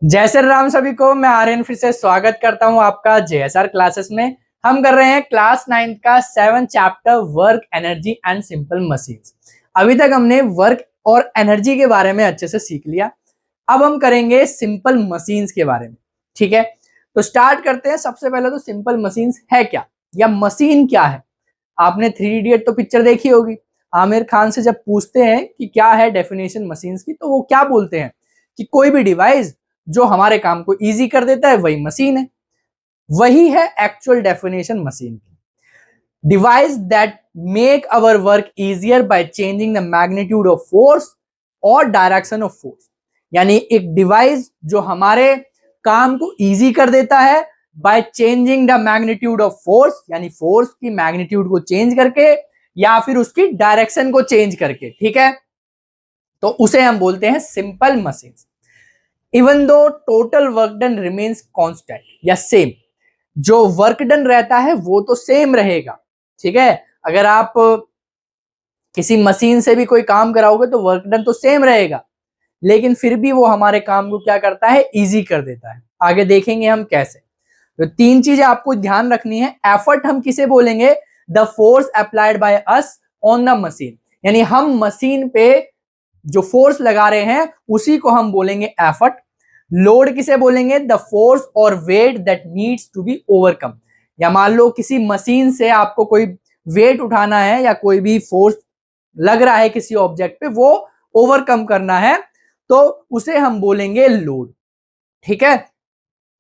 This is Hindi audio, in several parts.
जय श्री राम सभी को। मैं आर्यन फिर से स्वागत करता हूं आपका जेएसआर क्लासेस में। हम कर रहे हैं क्लास 9 का 7 chapter work energy and simple machines. अभी तक हमने वर्क और एनर्जी के बारे में अच्छे से सीख लिया। अब हम करेंगे सिंपल मशीन्स के बारे में। ठीक है, तो स्टार्ट करते हैं। सबसे पहले तो सिंपल मशीन्स है क्या या मशीन क्या है। आपने 3 इडियट तो पिक्चर देखी होगी। आमिर खान से जब पूछते हैं कि क्या है डेफिनेशन मशीन्स की, तो वो क्या बोलते हैं कि कोई भी डिवाइस जो हमारे काम को इजी कर देता है वही मशीन है। वही है एक्चुअल डेफिनेशन मशीन की। Device that make our work easier by changing the magnitude of force और डायरेक्शन ऑफ फोर्स। यानी एक डिवाइस जो हमारे काम को इजी कर देता है by changing the magnitude of force, यानी फोर्स की मैग्नीट्यूड को चेंज करके या फिर उसकी डायरेक्शन को चेंज करके। ठीक है, तो उसे हम बोलते हैं simple machine. Even though total work done remains constant या सेम, जो वर्क डन रहता है वो तो सेम रहेगा। ठीक है, अगर आप किसी मशीन से भी कोई काम कराओगे तो वर्क डन तो सेम रहेगा, लेकिन फिर भी वो हमारे काम को क्या करता है, इजी कर देता है। आगे देखेंगे हम कैसे। तो 3 चीजें आपको ध्यान रखनी है। एफर्ट हम किसे बोलेंगे, the force applied by us on the machine, यानी हम मशीन पे जो फोर्स लगा रहे हैं उसी को हम बोलेंगे एफर्ट। लोड किसे बोलेंगे, द फोर्स और weight that needs to be overcome. या मान लो किसी मशीन से आपको कोई वेट उठाना है या कोई भी फोर्स लग रहा है किसी ऑब्जेक्ट पे, वो ओवरकम करना है, तो उसे हम बोलेंगे लोड। ठीक है,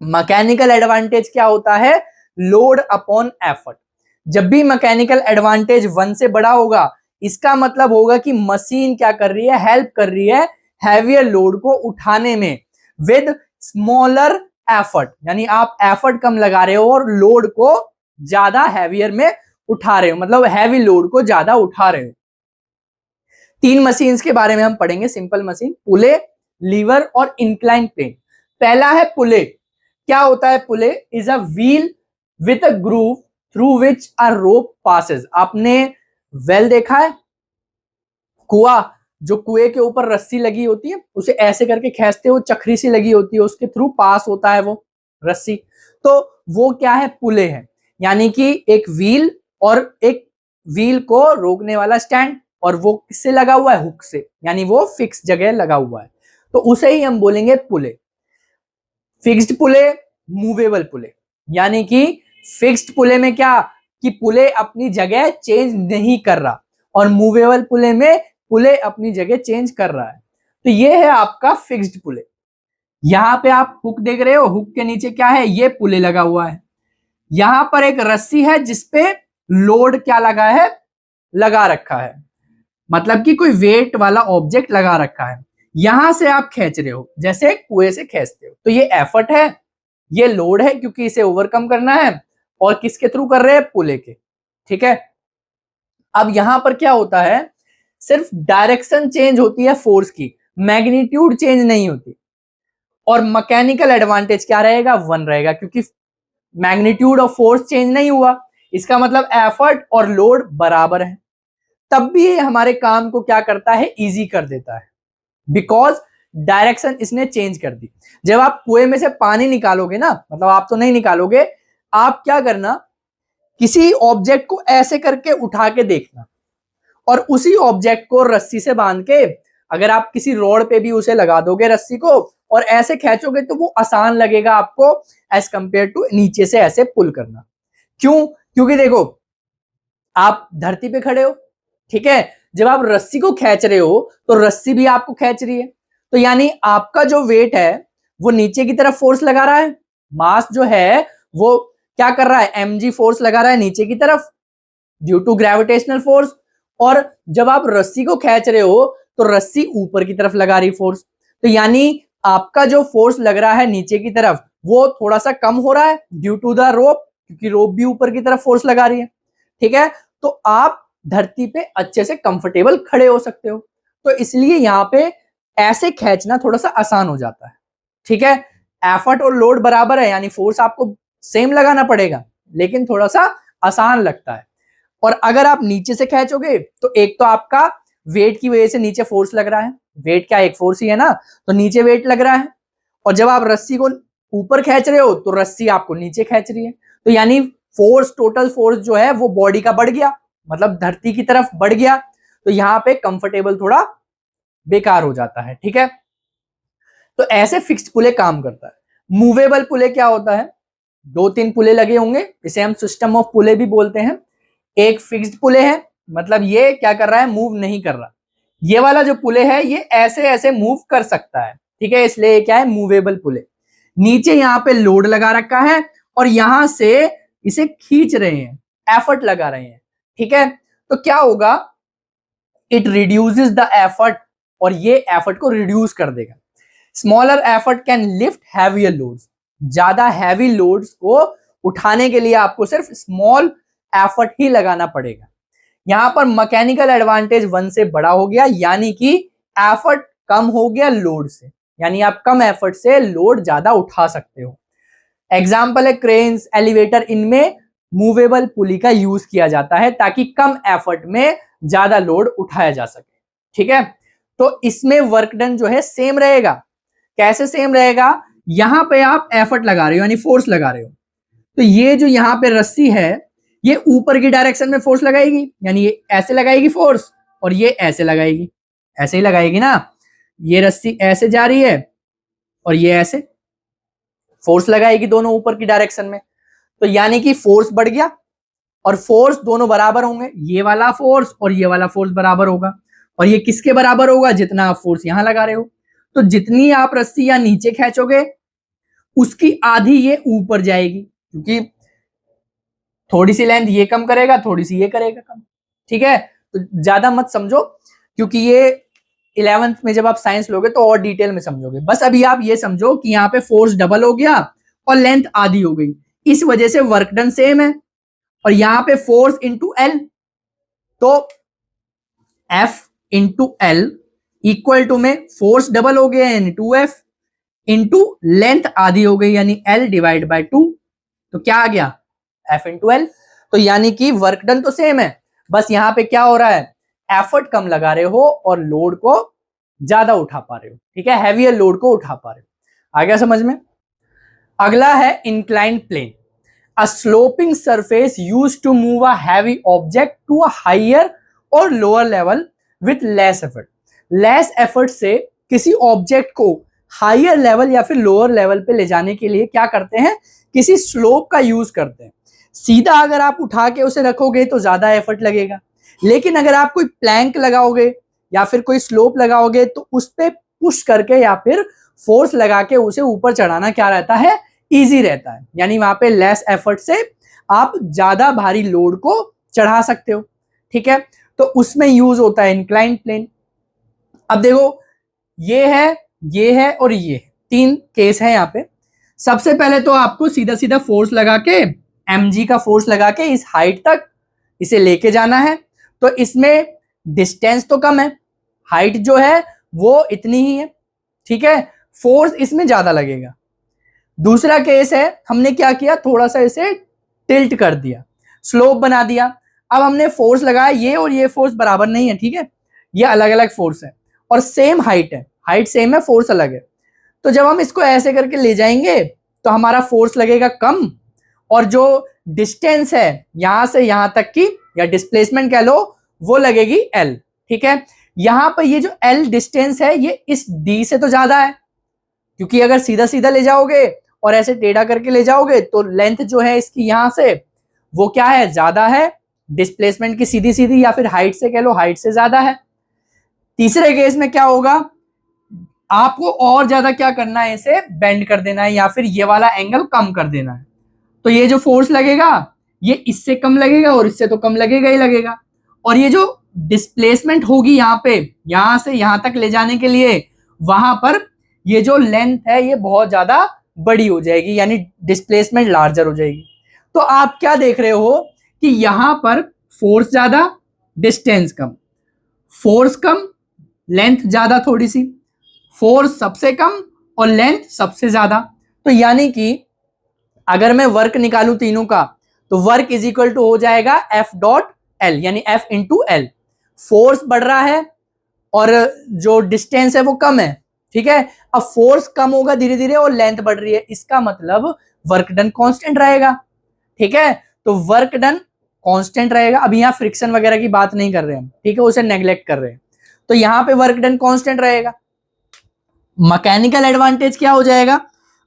मैकेनिकल एडवांटेज क्या होता है, लोड अपॉन एफर्ट। जब भी मैकेनिकल एडवांटेज 1 से बड़ा होगा, इसका मतलब होगा कि मशीन क्या कर रही है, हेल्प कर रही है हैवियर लोड को उठाने में विद स्मॉलर एफर्ट। यानी आप एफर्ट कम लगा रहे हो और लोड को ज्यादा हैवियर में उठा रहे हो, मतलब हैवी लोड को ज्यादा उठा रहे हो। 3 मशीन्स के बारे में हम पढ़ेंगे सिंपल मशीन, पुले, लीवर और इंक्लाइन प्लेन। पहला है पुले। क्या होता है pulley, is a wheel with a groove through which a rope passes. आपने वेल देखा है, कुआं, जो कुएं के ऊपर रस्सी लगी होती है, उसे ऐसे करके खींचते हो, चक्री सी लगी होती है, उसके थ्रू पास होता है वो रस्सी। तो वो क्या है, पुले है। यानी कि एक व्हील और एक व्हील को रोकने वाला स्टैंड, और वो किससे लगा हुआ है, हुक से, यानी वो फिक्स जगह लगा हुआ है, तो उसे ही हम बोलेंगे पुले। फिक्स्ड पुले, मूवेबल पुले। यानी कि फिक्स्ड पुले में क्या, कि पुले अपनी जगह चेंज नहीं कर रहा, और मूवेबल पुले में पुले अपनी जगह चेंज कर रहा है। तो ये है आपका फिक्स्ड पुले। यहां पे आप हुक देख रहे हो, हुक के नीचे क्या है, ये पुले लगा हुआ है। यहां पर एक रस्सी है जिसपे लोड क्या लगा है, लगा रखा है, मतलब कि कोई वेट वाला ऑब्जेक्ट लगा रखा है। यहां से आप खींच रहे हो, जैसे कुएं से खींचते हो, तो ये एफर्ट है, ये लोड है क्योंकि इसे ओवरकम करना है, और किसके थ्रू कर रहे हैं, पुले के। ठीक है, अब यहां पर क्या होता है, सिर्फ डायरेक्शन चेंज होती है फोर्स की, मैग्नीट्यूड चेंज नहीं होती। और मैकेनिकल एडवांटेज क्या रहेगा, 1 रहेगा, क्योंकि मैग्नीट्यूड ऑफ फोर्स चेंज नहीं हुआ। इसका मतलब एफर्ट और लोड बराबर है, तब भी ये हमारे काम को क्या करता है, इजी कर देता है, बिकॉज डायरेक्शन इसने चेंज कर दी। जब आप कुएं में से पानी निकालोगे ना, मतलब आप तो नहीं निकालोगे, आप क्या करना, किसी ऑब्जेक्ट को ऐसे करके उठा के देखना, और उसी ऑब्जेक्ट को रस्सी से बांध के अगर आप किसी रोड पे भी उसे लगा दोगे रस्सी को और ऐसे खींचोगे, तो वो आसान लगेगा आपको एज कंपेयर टू नीचे से ऐसे पुल करना। क्यों, क्योंकि देखो आप धरती पे खड़े हो, ठीक है, जब आप रस्सी को खींच रहे हो तो रस्सी भी आपको खींच रही है, तो यानी आपका जो वेट है वो नीचे की तरफ फोर्स लगा रहा है, मास जो है वो क्या कर रहा है, mg फोर्स लगा रहा है नीचे की तरफ ड्यू टू ग्रेविटेशनल फोर्स। और जब आप रस्सी को खींच रहे हो तो रस्सी ऊपर की तरफ लगा रही फोर्स, तो यानी आपका जो फोर्स लग रहा है नीचे की तरफ वो थोड़ा सा कम हो रहा है ड्यू टू द रोप, क्योंकि रोप भी ऊपर की तरफ फोर्स लगा रही है। ठीक है, तो आप धरती पे अच्छे से कंफर्टेबल खड़े हो सकते हो, तो इसलिए यहां पे ऐसे खींचना थोड़ा सा आसान हो जाता है। ठीक है, एफर्ट और लोड बराबर है, यानी फोर्स आपको सेम लगाना पड़ेगा, लेकिन थोड़ा सा आसान लगता है। और अगर आप नीचे से खींचोगे तो एक तो आपका वेट की वजह से नीचे फोर्स लग रहा है, वेट क्या एक फोर्स ही है ना, तो नीचे वेट लग रहा है, और जब आप रस्सी को ऊपर खींच रहे हो तो रस्सी आपको नीचे खींच रही है, तो यानी फोर्स, टोटल फोर्स जो है वो बॉडी का बढ़ गया, मतलब धरती की तरफ बढ़ गया। तो यहाँ पे कंफर्टेबल थोड़ा बेकार हो जाता है, ठीक है। तो ऐसे फिक्स्ड पुले काम करता है। मूवेबल पुले क्या होता है, 2-3 पुले लगे होंगे, इसे हम सिस्टम ऑफ पुले भी बोलते हैं। एक फिक्स्ड पुले है, मतलब ये क्या कर रहा है, मूव नहीं कर रहा। ये वाला जो पुले है ये ऐसे ऐसे मूव कर सकता है, ठीक है, इसलिए क्या है, मूवेबल पुले। नीचे यहाँ पे लोड लगा रखा है और यहां से इसे खींच रहे हैं, एफर्ट लगा रहे हैं, ठीक है। तो क्या होगा, इट रिड्यूसेस द एफर्ट, और ये एफर्ट को रिड्यूस कर देगा। Smaller effort can lift heavier loads, ज्यादा हैवी लोड्स को उठाने के लिए आपको सिर्फ स्मॉल एफर्ट ही लगाना पड़ेगा। यहां पर मैकेनिकल एडवांटेज 1 से बड़ा हो गया, यानी कि एफर्ट कम हो गया लोड से, यानी आप कम एफर्ट से लोड ज्यादा उठा सकते हो। एग्जाम्पल है क्रेन्स, एलिवेटर, इनमें मूवेबल पुली का यूज किया जाता है ताकि कम एफर्ट में ज्यादा लोड उठाया जा सके, ठीक है। तो इसमें वर्क डन जो है सेम रहेगा। कैसे सेम रहेगा, यहां पे आप एफर्ट लगा रहे हो यानी फोर्स लगा रहे हो, तो ये जो यहां पे रस्सी है ये ऊपर की डायरेक्शन में फोर्स लगाएगी, यानी ये ऐसे लगाएगी फोर्स और ये ऐसे लगाएगी, ऐसे ही लगाएगी ना। ये रस्सी ऐसे जा रही है और ये ऐसे फोर्स लगाएगी दोनों ऊपर की डायरेक्शन में, तो यानी कि फोर्स बढ़ गया और फोर्स दोनों बराबर होंगे, ये वाला फोर्स और ये वाला फोर्स बराबर होगा। और ये किसके बराबर होगा, जितना आप फोर्स यहां लगा रहे हो। तो जितनी आप रस्सी या नीचे खींचोगे उसकी आधी ये ऊपर जाएगी, क्योंकि थोड़ी सी लेंथ ये कम करेगा, थोड़ी सी ये करेगा कम, ठीक है। तो ज्यादा मत समझो, क्योंकि ये 11th में जब आप साइंस लोगे तो और डिटेल में समझोगे। बस अभी आप ये समझो कि यहाँ पे फोर्स डबल हो गया और लेंथ आधी हो गई, इस वजह से वर्क डन सेम है। और यहाँ पे फोर्स इंटू एल, तो F into L equal to में फोर्स डबल हो गया यानी 2F इंटू लेंथ आधी हो गई यानी L डिवाइड बाय 2, तो क्या आ गया, F इंटू एल। तो यानी कि वर्क डन तो सेम है, बस यहां पे क्या हो रहा है, एफर्ट कम लगा रहे हो और लोड को ज्यादा उठा पा रहे हो, ठीक है, हैवियर लोड को उठा पा रहे हो। आ गया समझ में। अगला है inclined plane, a sloping surface used to move a heavy object to a higher or lower level with less effort. Less effort से किसी ऑब्जेक्ट को हायर लेवल या फिर लोअर लेवल पे ले जाने के लिए क्या करते हैं, किसी स्लोप का यूज करते हैं। सीधा अगर आप उठा के उसे रखोगे तो ज्यादा एफर्ट लगेगा, लेकिन अगर आप कोई प्लैंक लगाओगे या फिर कोई स्लोप लगाओगे तो उस पे पुश करके या फिर फोर्स लगा के उसे ऊपर चढ़ाना क्या रहता है, इजी रहता है। यानी वहां पे लेस एफर्ट से आप ज्यादा भारी लोड को चढ़ा सकते हो, ठीक है। तो उसमें यूज होता है इंक्लाइंड प्लेन। अब देखो ये है और ये है, 3 केस है यहाँ पे। सबसे पहले तो आपको सीधा सीधा फोर्स लगा के, mg का फोर्स लगा के इस हाइट तक इसे लेके जाना है, तो इसमें डिस्टेंस तो कम है, हाइट जो है वो इतनी ही है, ठीक है, फोर्स इसमें ज्यादा लगेगा। दूसरा केस है, हमने क्या किया, थोड़ा सा इसे टिल्ट कर दिया, स्लोप बना दिया। अब हमने फोर्स लगाया, ये और ये फोर्स बराबर नहीं है, ठीक है, ये अलग अलग फोर्स है और सेम हाइट है, हाइट सेम है, फोर्स अलग है। तो जब हम इसको ऐसे करके ले जाएंगे तो हमारा फोर्स लगेगा कम, और जो डिस्टेंस है यहां से यहां तक की या डिस्प्लेसमेंट कह लो वो लगेगी L, ठीक है। यहां पर ये जो L डिस्टेंस है ये इस D से तो ज्यादा है, क्योंकि अगर सीधा सीधा ले जाओगे और ऐसे टेढ़ा करके ले जाओगे तो लेंथ जो है इसकी यहां से वो क्या है, ज्यादा है, डिस्प्लेसमेंट की सीधी सीधी या फिर हाइट से कह लो, हाइट से ज्यादा है। तीसरे केस में क्या होगा, आपको और ज्यादा क्या करना है, इसे बेंड कर देना है या फिर ये वाला एंगल कम कर देना है। तो ये जो फोर्स लगेगा ये इससे कम लगेगा और इससे तो कम लगेगा ही लगेगा, और ये जो डिस्प्लेसमेंट होगी यहाँ पे, यहां से यहां तक ले जाने के लिए, वहां पर ये जो लेंथ है ये बहुत ज्यादा बड़ी हो जाएगी, यानी डिस्प्लेसमेंट लार्जर हो जाएगी। तो आप क्या देख रहे हो कि यहां पर फोर्स ज्यादा, डिस्टेंस कम, फोर्स कम, लेंथ ज्यादा थोड़ी सी, फोर्स सबसे कम और लेंथ सबसे ज्यादा। तो यानी कि अगर मैं वर्क निकालूं तीनों का, तो वर्क इज इक्वल टू हो जाएगा F डॉट एल, यानी F इंटू एल। फोर्स बढ़ रहा है और जो डिस्टेंस है वो कम है, ठीक है। अब फोर्स कम होगा धीरे धीरे और लेंथ बढ़ रही है, इसका मतलब वर्क डन कांस्टेंट रहेगा। ठीक है, तो वर्क डन कांस्टेंट रहेगा। अब यहाँ फ्रिक्शन वगैरह की बात नहीं कर रहे हम, ठीक है, उसे नेग्लेक्ट कर रहे हैं। तो यहाँ पे वर्क डन कांस्टेंट रहेगा। मैकेनिकल एडवांटेज क्या हो जाएगा?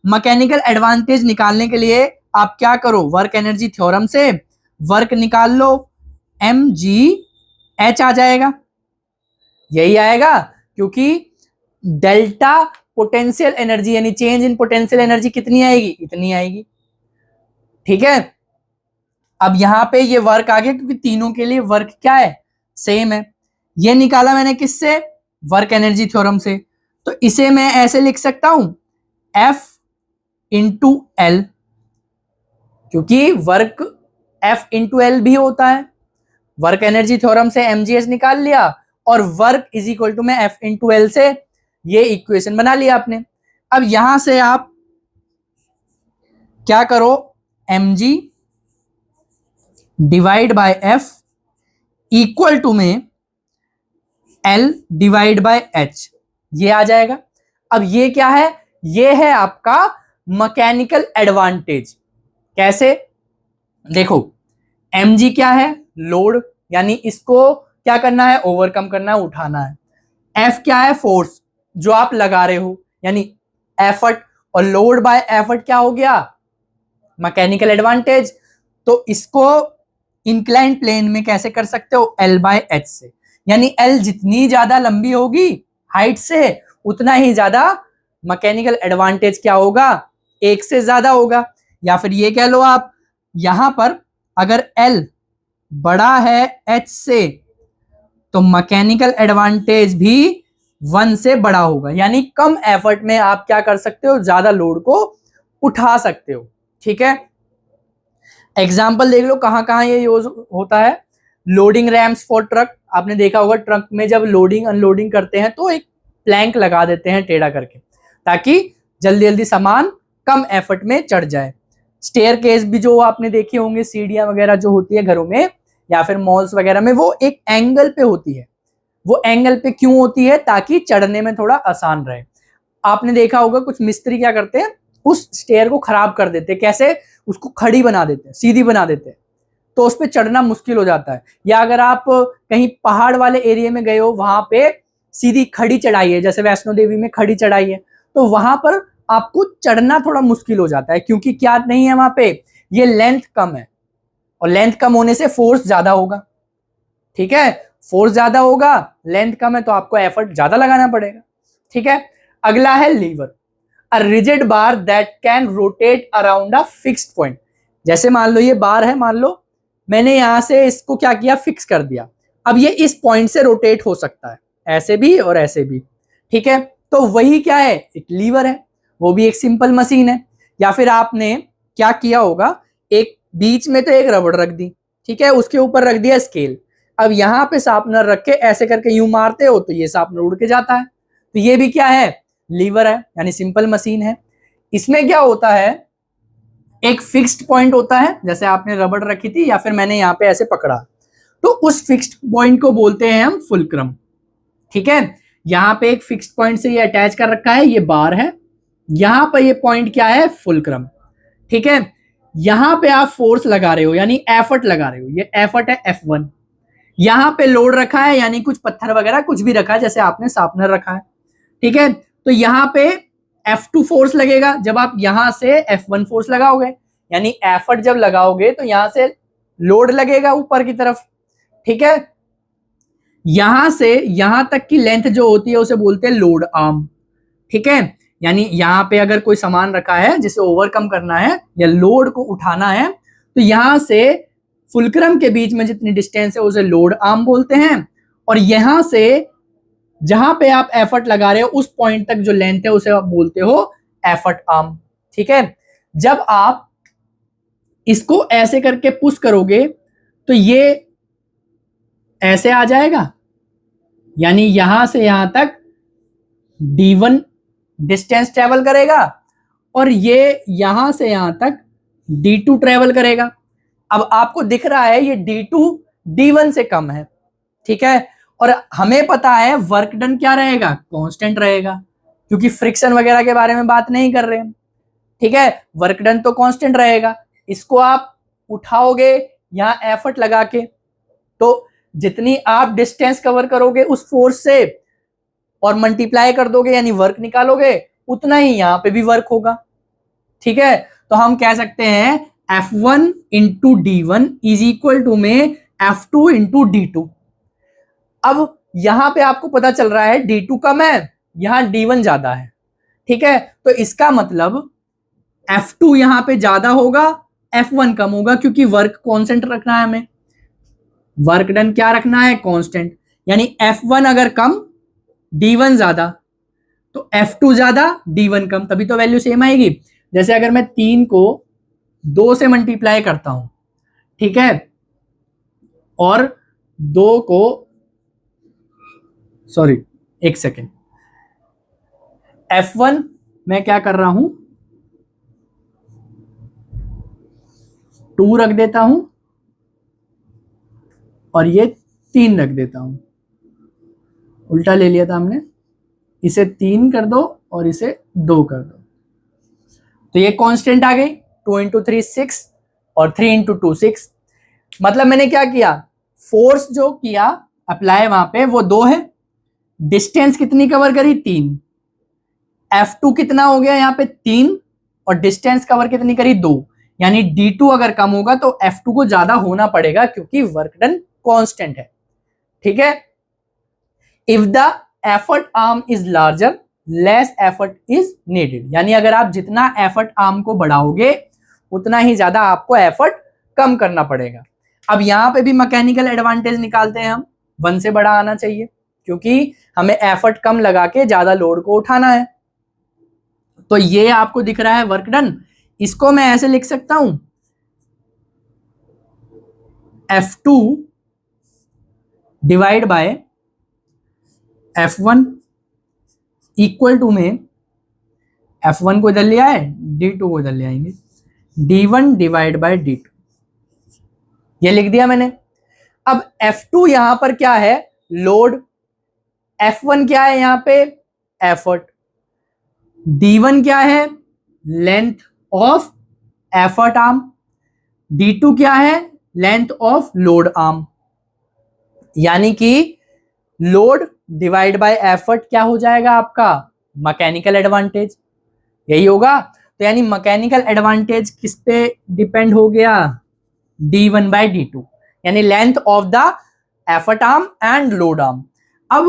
मैकेनिकल एडवांटेज निकालने के लिए आप क्या करो, वर्क एनर्जी थ्योरम से वर्क निकाल लो, mgh आ जाएगा, यही आएगा, क्योंकि डेल्टा पोटेंशियल एनर्जी यानी चेंज इन पोटेंशियल एनर्जी कितनी आएगी, इतनी आएगी। ठीक है, अब यहां पे ये वर्क आ गया क्योंकि तीनों के लिए वर्क क्या है, सेम है। ये निकाला मैंने किससे, वर्क एनर्जी थ्योरम से। तो इसे मैं ऐसे लिख सकता हूं F इंटू एल, क्योंकि वर्क F इंटू एल भी होता है। वर्क एनर्जी थ्योरम से mgh निकाल लिया और वर्क इज इक्वल टू में F इंटू एल से ये इक्वेशन बना लिया आपने। अब यहां से आप क्या करो, mg divide by F equal to में L डिवाइड बाय H, ये आ जाएगा। अब ये क्या है, ये है आपका मैकेनिकल एडवांटेज। कैसे, देखो mg क्या है, लोड, यानी इसको क्या करना है, ओवरकम करना है, उठाना है। F क्या है, फोर्स जो आप लगा रहे हो, यानी एफर्ट, और लोड बाय एफर्ट क्या हो गया, मैकेनिकल एडवांटेज। तो इसको इंक्लाइन प्लेन में कैसे कर सकते हो, L बाय एच से, यानी L जितनी ज्यादा लंबी होगी हाइट से उतना ही ज्यादा मैकेनिकल एडवांटेज क्या होगा, एक से ज्यादा होगा। या फिर ये कह लो आप, यहां पर अगर L बड़ा है H से तो मैकेनिकल एडवांटेज भी 1 से बड़ा होगा, यानी कम एफर्ट में आप क्या कर सकते हो, ज्यादा लोड को उठा सकते हो। ठीक है, एग्जाम्पल देख लो कहां कहां ये यूज होता है। लोडिंग रैम्स फॉर ट्रक, आपने देखा होगा ट्रक में जब लोडिंग अनलोडिंग करते हैं तो एक प्लैंक लगा देते हैं टेढ़ा करके, ताकि जल्दी जल्दी सामान कम एफर्ट में चढ़ जाए। स्टेयर केस भी जो आपने देखे होंगे, सीढ़ियां वगैरह जो होती है घरों में या फिर मॉल्स वगैरह में, वो एक एंगल पे होती है। वो एंगल पे क्यों होती है, ताकि चढ़ने में थोड़ा आसान रहे। आपने देखा होगा कुछ मिस्त्री क्या करते हैं, उस स्टेयर को खराब कर देते हैं। कैसे, उसको खड़ी बना देते हैं, सीधी बना देते हैं, तो उस पर चढ़ना मुश्किल हो जाता है। या अगर आप कहीं पहाड़ वाले एरिया में गए हो, वहां पे सीधी खड़ी चढ़ाई है, जैसे वैष्णो देवी में खड़ी चढ़ाई है, तो वहां पर आपको चढ़ना थोड़ा मुश्किल हो जाता है, क्योंकि क्या नहीं है वहां पे, ये लेंथ कम है, और लेंथ कम होने से फोर्स ज्यादा होगा। ठीक है, फोर्स ज्यादा होगा, लेंथ कम है, तो आपको एफर्ट ज्यादा लगाना पड़ेगा। ठीक है, अगला है lever, a rigid bar that can rotate around a fixed point. जैसे मान लो ये बार है, मान लो मैंने यहां से इसको क्या किया, फिक्स कर दिया। अब ये इस पॉइंट से रोटेट हो सकता है, ऐसे भी और ऐसे भी। ठीक है, तो वही क्या है, एक लीवर है, वो भी एक सिंपल मशीन है। या फिर आपने क्या किया होगा, एक बीच में तो एक रबड़ रख दी, ठीक है, उसके ऊपर रख दिया स्केल। अब यहाँ पे शार्पनर रख के ऐसे करके यूं मारते हो तो ये शार्पनर उड़ के जाता है। तो ये भी क्या है, लीवर है, यानी सिंपल मशीन है। इसमें क्या होता है, एक फिक्स्ड पॉइंट होता है, जैसे आपने रबड़ रखी थी या फिर मैंने यहाँ पे ऐसे पकड़ा, तो उस फिक्स्ड पॉइंट को बोलते हैं हम फुलक्रम। ठीक है, यहाँ पे एक फिक्स्ड पॉइंट से ये अटैच कर रखा है, ये बार है, यहां पर ये पॉइंट क्या है, फुलक्रम। ठीक है, यहां पे आप फोर्स लगा रहे हो, यानी एफर्ट लगा रहे हो, ये एफर्ट है F1। यहां पे लोड रखा है, यानी कुछ पत्थर वगैरह कुछ भी रखा है, जैसे आपने शार्पनर रखा है। ठीक है, तो यहां पे F2 फोर्स लगेगा जब आप यहां से F1 फोर्स लगाओगे, यानी एफर्ट जब लगाओगे तो यहां से लोड लगेगा ऊपर की तरफ। ठीक है, यहां से यहां तक की लेंथ जो होती है उसे बोलते हैं लोड आर्म। ठीक है, यानी यहां पे अगर कोई सामान रखा है जिसे ओवरकम करना है या लोड को उठाना है, तो यहां से फुलक्रम के बीच में जितनी डिस्टेंस है उसे लोड आर्म बोलते हैं, और यहां से जहां पे आप एफर्ट लगा रहे हो उस पॉइंट तक जो लेंथ है उसे आप बोलते हो एफर्ट आर्म। ठीक है, जब आप इसको ऐसे करके पुश करोगे तो ये ऐसे आ जाएगा, यानी यहां से यहां तक D1 डिस्टेंस ट्रेवल करेगा, और ये यहां से यहां तक D2 ट्रेवल करेगा। अब आपको दिख रहा है ये D2 D1 से कम है। ठीक है, और हमें पता है वर्क डन क्या रहेगा, कांस्टेंट रहेगा, क्योंकि फ्रिक्शन वगैरह के बारे में बात नहीं कर रहे हैं। ठीक है, वर्क डन तो कांस्टेंट रहेगा। इसको आप उठाओगे यहां एफर्ट लगा के, तो जितनी आप डिस्टेंस कवर करोगे उस फोर्स से और मल्टीप्लाई कर दोगे यानी वर्क निकालोगे, उतना ही यहां पे भी वर्क होगा। ठीक है, तो हम कह सकते हैं F1 into D1 is equal to में F2 इंटू D2। अब यहां पे आपको पता चल रहा है D2 कम है, यहां D1 ज्यादा है। ठीक है, तो इसका मतलब F2 यहां पे ज्यादा होगा, F1 कम होगा, क्योंकि वर्क कांस्टेंट रखना है हमें। वर्क डन क्या रखना है? कांस्टेंट। यानी F1 अगर कम, D1 ज्यादा, तो F2 ज्यादा, D1 कम, तभी तो वैल्यू सेम आएगी। जैसे अगर मैं 3 को 2 से मल्टीप्लाई करता हूं, ठीक है, और 2 को, सॉरी एक सेकेंड, F1 मैं क्या कर रहा हूं, 2 रख देता हूं और ये 3 रख देता हूं, उल्टा ले लिया था हमने, इसे 3 कर दो और इसे 2 कर दो, तो ये कांस्टेंट आ गई। 2 इंटू 3 6 और 3 इंटू 2 6। मतलब मैंने क्या किया, फोर्स जो किया अप्लाई वहां पे वो 2 है, डिस्टेंस कितनी कवर करी? 3। F2 कितना हो गया यहाँ पे? 3, और डिस्टेंस कवर कितनी करी? 2। यानी D2 अगर कम होगा तो F2 को ज्यादा होना पड़ेगा, क्योंकि वर्क डन कांस्टेंट है। ठीक है, if the effort arm is larger less effort is needed, यानी अगर आप जितना एफर्ट आर्म को बढ़ाओगे उतना ही ज्यादा आपको एफर्ट कम करना पड़ेगा। अब यहां पे भी मैकेनिकल एडवांटेज निकालते हैं हम, 1 से बड़ा आना चाहिए, क्योंकि हमें एफर्ट कम लगा के ज्यादा लोड को उठाना है। तो ये आपको दिख रहा है वर्क डन, इसको मैं ऐसे लिख सकता हूं, F2 divide by F1 equal to में, F1 को इधर ले आए, D2 को इधर ले आएंगे, D1 डिवाइड बाय D2, ये लिख दिया मैंने। अब F2 यहां पर क्या है? लोड। F1 क्या है यहां पे? एफर्ट। D1 क्या है? Length of effort arm. D2 क्या है? Length of load arm. यानी कि लोड डिवाइड बाय एफर्ट क्या हो जाएगा आपका? मैकेनिकल एडवांटेज, यही होगा। तो यानी मैकेनिकल एडवांटेज किस पे डिपेंड हो गया? D1 बाय D2, यानी length of the effort arm and load arm. अब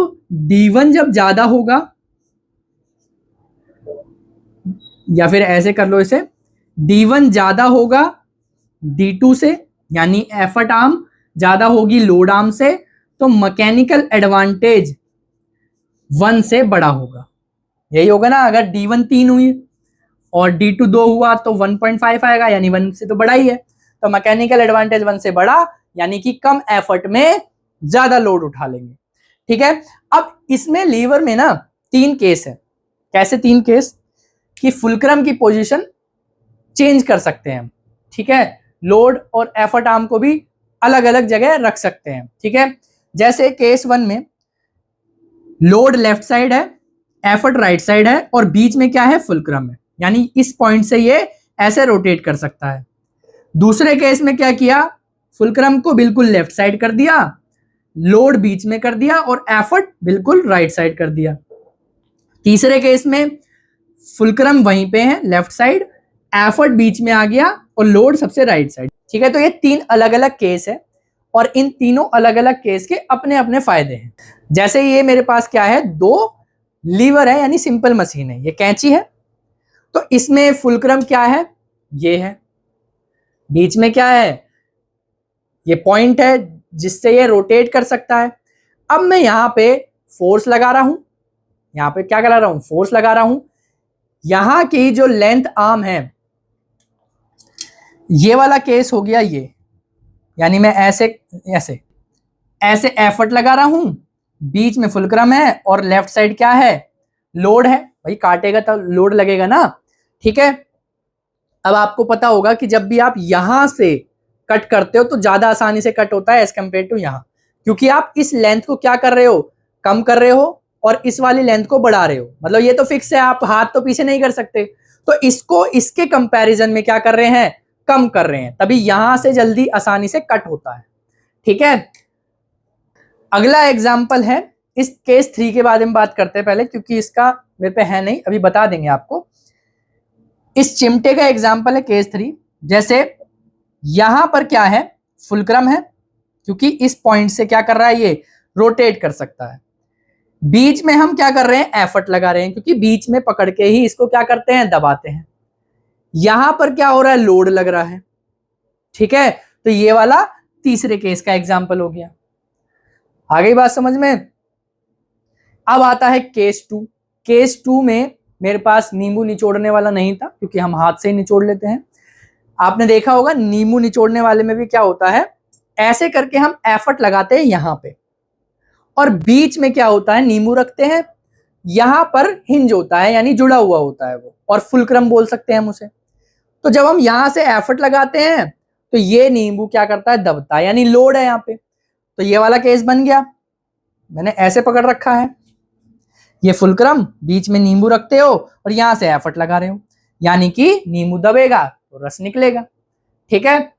D1 जब ज्यादा होगा, या फिर ऐसे कर लो इसे, D1 ज्यादा होगा D2 से, यानी एफर्ट आर्म ज्यादा होगी लोड आर्म से, तो मैकेनिकल एडवांटेज 1 से बड़ा होगा। यही होगा ना, अगर D1 3 हुई और D2 2 हुआ तो 1.5 आएगा, यानी 1 से तो बड़ा ही है। तो मैकेनिकल एडवांटेज 1 से बड़ा, यानी कि कम एफर्ट में ज्यादा लोड उठा लेंगे। ठीक है, अब इसमें लीवर में ना 3 केस है। कैसे 3 केस? कि फुलक्रम की पोजीशन चेंज कर सकते हैं, ठीक है, लोड और एफर्ट आर्म को भी अलग अलग जगह रख सकते हैं। ठीक है, जैसे केस 1 में लोड लेफ्ट साइड है, एफर्ट राइट साइड है, और बीच में क्या है? फुलक्रम है, यानी इस पॉइंट से ये ऐसे रोटेट कर सकता है। दूसरे केस में क्या किया? फुलक्रम को बिल्कुल लेफ्ट साइड कर दिया, लोड बीच में कर दिया, और एफर्ट बिल्कुल राइट साइड कर दिया। तीसरे केस में फुलक्रम वहीं पे है लेफ्ट साइड, एफर्ट बीच में आ गया और लोड सबसे राइट साइड। ठीक है, तो ये 3 अलग अलग केस है, और इन तीनों अलग अलग केस के अपने अपने फायदे हैं। जैसे ये मेरे पास क्या है? 2 लीवर है, यानी सिंपल मशीन है, ये कैंची है, तो इसमें फुलक्रम क्या है? ये है, बीच में क्या है? ये पॉइंट है जिससे ये रोटेट कर सकता है। अब मैं यहां पे फोर्स लगा रहा हूं, यहां पे क्या करा रहा हूं? फोर्स लगा रहा हूं। यहां की जो लेंथ आर्म है, ये वाला केस हो गया ये, यानी मैं ऐसे ऐसे ऐसे एफर्ट लगा रहा हूं, बीच में फुलक्रम है और लेफ्ट साइड क्या है? लोड है। भाई काटेगा तो लोड लगेगा ना। ठीक है, अब आपको पता होगा कि जब भी आप यहां से कट करते हो तो ज्यादा आसानी से कट होता है एज कंपेयर टू यहां, क्योंकि आप इस लेंथ को क्या कर रहे हो? कम कर रहे हो, और इस वाली लेंथ को बढ़ा रहे हो, मतलब ये तो फिक्स है, आप हाथ तो पीछे नहीं कर सकते, तो इसको इसके कंपैरिजन में क्या कर रहे हैं, कम कर रहे हैं, तभी यहां से जल्दी आसानी से कट होता है। ठीक है, अगला एग्जाम्पल है, इस केस 3 के बारे में बात करते हैं पहले, क्योंकि इसका मेरे पे है नहीं, अभी बता देंगे आपको। इस चिमटे का एग्जाम्पल है केस 3। जैसे यहां पर क्या है, फुलक्रम है, क्योंकि इस पॉइंट से क्या कर रहा है, ये रोटेट कर सकता है। बीच में हम क्या कर रहे हैं, एफर्ट लगा रहे हैं, क्योंकि बीच में पकड़ के ही इसको क्या करते हैं, दबाते हैं। यहां पर क्या हो रहा है, लोड लग रहा है। ठीक है, तो ये वाला तीसरे केस का एग्जाम्पल हो गया। आ गई बात समझ में। अब आता है केस 2। केस 2 में मेरे पास नींबू निचोड़ने वाला नहीं था, क्योंकि हम हाथ से ही निचोड़ लेते हैं। आपने देखा होगा नींबू निचोड़ने वाले में भी क्या होता है, ऐसे करके हम एफर्ट लगाते हैं यहां पे, और बीच में क्या होता है, नींबू रखते हैं, यहां पर हिंज होता है, यानी जुड़ा हुआ होता है वो, और फुलक्रम बोल सकते हैं हम उसे। तो जब हम यहां से एफर्ट लगाते हैं तो ये नींबू क्या करता है, दबता है, यानी लोड है यहाँ पे। तो ये वाला केस बन गया, मैंने ऐसे पकड़ रखा है, ये फुलक्रम, बीच में नींबू रखते हो और यहां से एफर्ट लगा रहे हो, यानी कि नींबू दबेगा तो रस निकलेगा। ठीक है,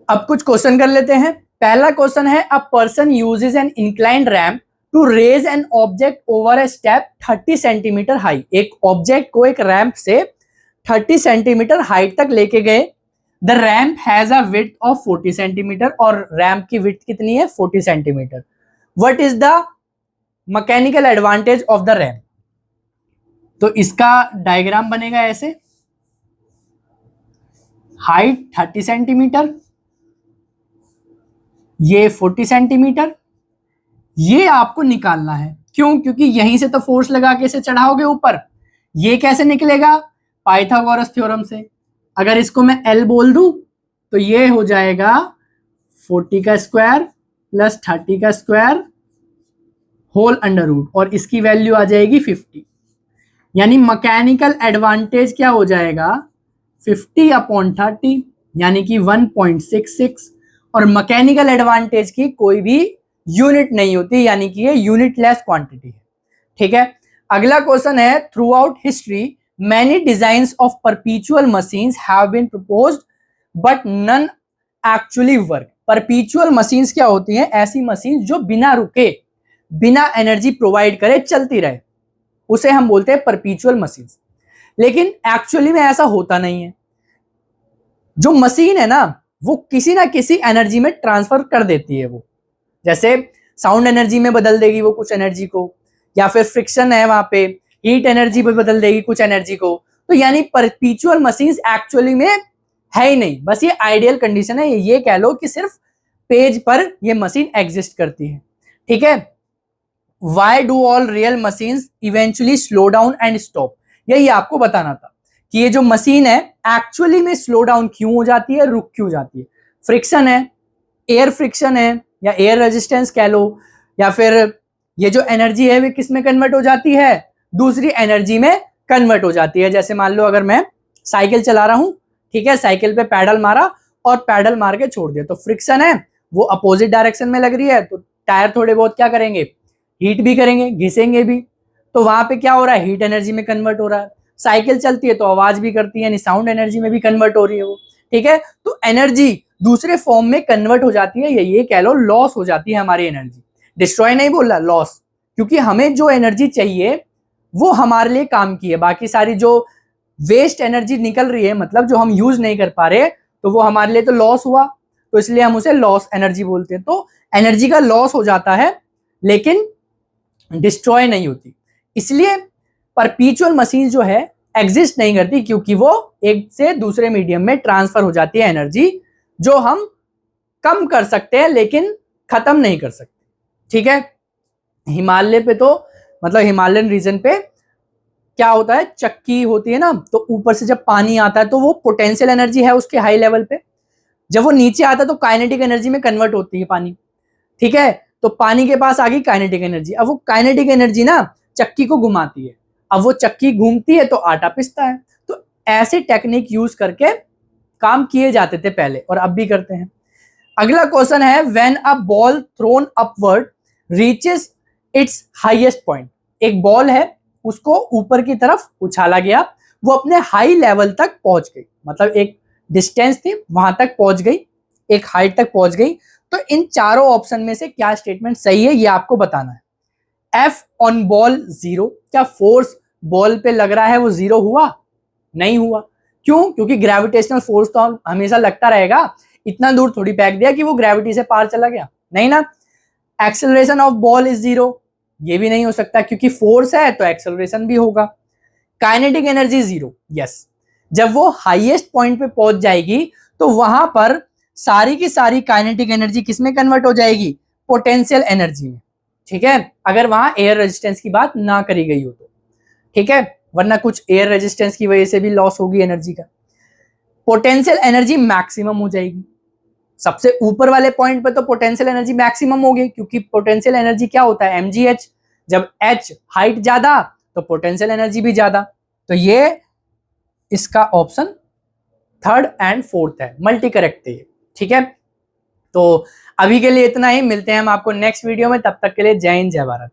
अब कुछ क्वेश्चन कर लेते हैं। पहला क्वेश्चन है, a person uses an inclined ramp to raise an object over a step 30 centimetre high. एक ऑब्जेक्ट को एक रैंप से 30 सेंटीमीटर हाइट तक लेके गए। The ramp has a width of 40 centimetre, और रैम्प की विड्थ कितनी है, 40 centimetre. What is the mechanical advantage of the ramp. तो इसका डायग्राम बनेगा ऐसे, हाइट 30 सेंटीमीटर, ये 40 सेंटीमीटर, ये आपको निकालना है। क्यों, क्योंकि यहीं से तो फोर्स लगा के इसे चढ़ाओगे ऊपर। ये कैसे निकलेगा, पाइथागोरस थ्योरम से। अगर इसको मैं L बोल दूं तो ये हो जाएगा 40 का स्क्वायर प्लस 30 का स्क्वायर होल अंडर रूट, और इसकी वैल्यू आ जाएगी 50। यानी मैकेनिकल एडवांटेज क्या हो जाएगा, 50/30, यानी कि 1.66। और मैकेनिकल एडवांटेज की कोई भी यूनिट नहीं होती, यानी कि ये यूनिटलेस क्वांटिटी है। ठीक है, अगला क्वेश्चन है, throughout history many designs of perpetual machines have been proposed but none actually work. Perpetual machines क्या होती हैं, ऐसी मशीन जो बिना रुके, बिना एनर्जी प्रोवाइड करे चलती रहे, उसे हम बोलते हैं परपीचुअल मशीन्स। लेकिन एक्चुअली में ऐसा होता नहीं है। जो मशीन है ना, वो किसी ना किसी एनर्जी में ट्रांसफर कर देती है। वो जैसे साउंड एनर्जी में बदल देगी वो कुछ एनर्जी को, या फिर फ्रिक्शन है वहां पे, हीट एनर्जी में बदल देगी कुछ एनर्जी को। तो यानी परपीचुअल मशीन्स एक्चुअली में है ही नहीं, बस ये आइडियल कंडीशन है। ये कह लो कि सिर्फ पेज पर ये मशीन एग्जिस्ट करती है। ठीक है, why do all real machines eventually slow down and stop. यही आपको बताना था कि ये जो मशीन है एक्चुअली में स्लो डाउन क्यों हो जाती है, रुक क्यों जाती है। फ्रिक्शन है, एयर फ्रिक्शन है, या एयर रेजिस्टेंस कह लो, या फिर ये जो एनर्जी है वे किस में कन्वर्ट हो जाती है, दूसरी एनर्जी में कन्वर्ट हो जाती है। जैसे मान लो अगर मैं साइकिल चला रहा हूं, ठीक है, साइकिल पे पैडल मारा और पैडल मार के छोड़ दिया, तो फ्रिक्शन है वो अपोजिट डायरेक्शन में लग रही है, तो टायर थोड़े बहुत क्या करेंगे, हीट भी करेंगे, घिसेंगे भी, तो वहां पे क्या हो रहा है, हीट एनर्जी में कन्वर्ट हो रहा है। साइकिल चलती है तो आवाज भी करती है, यानी साउंड एनर्जी में भी कन्वर्ट हो रही है वो। ठीक है, तो एनर्जी दूसरे फॉर्म में कन्वर्ट हो जाती है, ये कह लो लॉस हो जाती है हमारी एनर्जी। डिस्ट्रॉय नहीं बोल रहा, लॉस, क्योंकि हमें जो एनर्जी चाहिए वो हमारे लिए काम की है, बाकी सारी जो वेस्ट एनर्जी निकल रही है, मतलब जो हम यूज नहीं कर पा रहे, तो वो हमारे लिए तो लॉस हुआ, तो इसलिए हम उसे लॉस एनर्जी बोलते हैं। तो एनर्जी का लॉस हो जाता है लेकिन डिस्ट्रॉय नहीं होती, इसलिए परपीचुअल मशीन जो है एग्जिस्ट नहीं करती, क्योंकि वो एक से दूसरे मीडियम में ट्रांसफर हो जाती है एनर्जी, जो हम कम कर सकते हैं लेकिन खत्म नहीं कर सकते। ठीक है, हिमालय पे तो मतलब हिमालयन रीजन पे क्या होता है, चक्की होती है ना, तो ऊपर से जब पानी आता है तो वो पोटेंशियल एनर्जी है उसके हाई लेवल पे, जब वो नीचे आता है तो काइनेटिक एनर्जी में कन्वर्ट होती है पानी। ठीक है, तो पानी के पास आ गई काइनेटिक एनर्जी, अब वो काइनेटिक एनर्जी ना चक्की को घुमाती है, अब वो चक्की घूमती है तो आटा पिसता है। तो ऐसे टेक्निक यूज करके काम किए जाते थे पहले, और अब भी करते हैं। अगला क्वेश्चन है, when a ball throne upward reaches it's highest point. एक बॉल है, उसको ऊपर की तरफ उछाला गया, वो अपने हाई लेवल तक पहुंच गई, मतलब एक डिस्टेंस थी वहां तक पहुंच गई, एक हाइट तक पहुंच गई। तो इन चारों ऑप्शन में से क्या स्टेटमेंट सही है ये आपको बताना है। एफ ऑन बॉल 0, क्या फोर्स बॉल पे लग रहा है वो 0 हुआ? नहीं हुआ। क्यों? क्योंकि ग्रेविटेशनल फोर्स तो हमेशा लगता रहेगा, इतना दूर थोड़ी फेंक दिया कि वो ग्रेविटी से पार चला गया, नहीं ना। एक्सेलरेशन ऑफ बॉल इज 0, ये भी नहीं हो सकता क्योंकि फोर्स है तो एक्सेलरेशन भी होगा। Kinetic energy 0, yes. जब वो हाईएस्ट पॉइंट पे पहुंच जाएगी तो वहां पर सारी की सारी काइनेटिक एनर्जी किसमें कन्वर्ट हो जाएगी? पोटेंशियल एनर्जी में, ठीक है, अगर वहां एयर रेजिस्टेंस की बात ना करी गई हो तो, ठीक है, वरना कुछ एयर रेजिस्टेंस की वजह से भी लॉस होगी एनर्जी का। पोटेंशियल एनर्जी मैक्सिमम हो जाएगी, सबसे ऊपर वाले पॉइंट पे तो पोटेंशियल एनर्जी मैक्सिमम होगी, क्योंकि पोटेंशियल एनर्जी क्या होता है? mgh। जब h हाइट ज्यादा तो पोटेंशियल एनर्जी भी ज्यादा। तो ये इसका ऑप्शन थर्ड एंड फोर्थ है, मल्टी करेक्ट है, ठीक है। तो अभी के लिए इतना ही, मिलते हैं हम आपको नेक्स्ट वीडियो में, तब तक के लिए जय हिंद जय भारत।